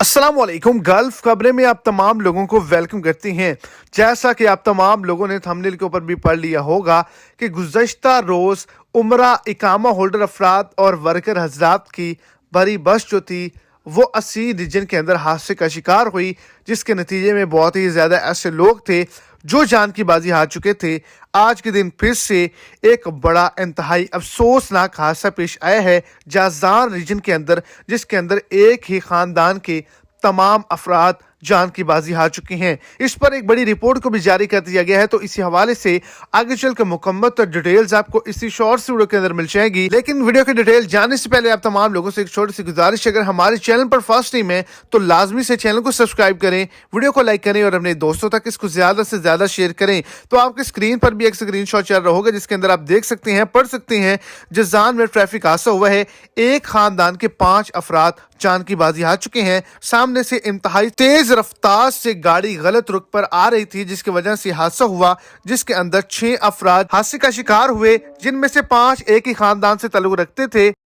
अस्सलाम वालेकुम। गल्फ खबरें में आप तमाम लोगों को वेलकम करती हैं। जैसा कि आप तमाम लोगों ने थंबनेल के ऊपर भी पढ़ लिया होगा कि गुज़श्ता रोज़ उम्रा इकामा होल्डर अफराद और वर्कर हजरात की बड़ी बस जो थी वो असी रीजन के अंदर हादसे का शिकार हुई, जिसके नतीजे में बहुत ही ज़्यादा ऐसे लोग थे जो जान की बाजी हार चुके थे। आज के दिन फिर से एक बड़ा इंतहाई अफसोसनाक हादसा पेश आया है जाजान रीजन के अंदर, जिसके अंदर एक ही ख़ानदान के तमाम अफराद जान की बाजी हार चुके हैं। इस पर एक बड़ी रिपोर्ट को भी जारी कर दिया गया है, तो इसी हवाले से आगे चलकर मुकम्मल डिटेल्स आपको इसी शॉर्ट वीडियो के अंदर मिल जाएगी। लेकिन वीडियो की डिटेल जानने से पहले आप तमाम लोगों से एक छोटी सी गुजारिश, अगर हमारे चैनल पर फर्स्ट टाइम है तो लाजमी से चैनल को सब्सक्राइब करें, वीडियो को लाइक करें और अपने दोस्तों तक इसको ज्यादा से ज्यादा शेयर करें। तो आपकी स्क्रीन पर भी एक स्क्रीनशॉट चल रहा होगा जिसके अंदर आप देख सकते हैं, पढ़ सकते हैं, जजान में ट्रैफिक हादसा हुआ है। एक खानदान के 5 अफराद जान की बाजी हार चुके हैं। सामने से इंतहाई तेज रफ्तार से गाड़ी गलत रुख पर आ रही थी, जिसकी वजह से हादसा हुआ, जिसके अंदर 6 अफराद हादसे का शिकार हुए, जिनमें से 5 एक ही खानदान से ताल्लुक रखते थे।